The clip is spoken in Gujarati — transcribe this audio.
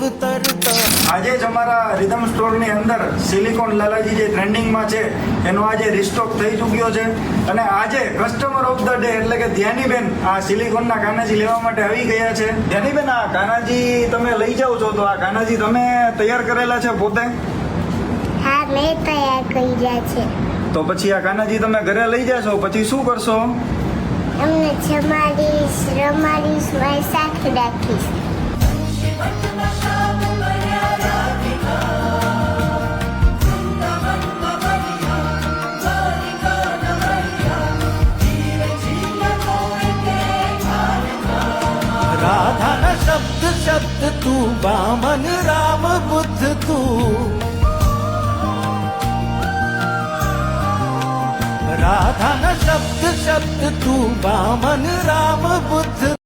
આજે જ અમારા રિધમ સ્ટોરની અંદર સિલિકોન લાલાજી જે ટ્રેન્ડિંગમાં છે એનો આજે રિસ્ટોક થઈ ચૂક્યો છે અને આજે કસ્ટમર ઓફ ધ ડે એટલે કે ધ્યાનીબેન આ સિલિકોનના કાનાજી લેવા માટે આવી ગયા છે. ધ્યાનીબેન, આ કાનાજી તમે લઈ જાઓ છો તો આ કાનાજી તમે તૈયાર કરેલા છે પોતે? હા, મેં તૈયાર કર્યા છે. તો પછી આ કાનાજી તમે ઘરે લઈ જશો પછી શું કરશો? એમને જમાડીશ, રમાડીશ, મારી સાથે રાખીશ. राधा शब्द शब्द तू वामन राम बुद्ध तू राधा शब्द शब्द तू वामन राम बुद्ध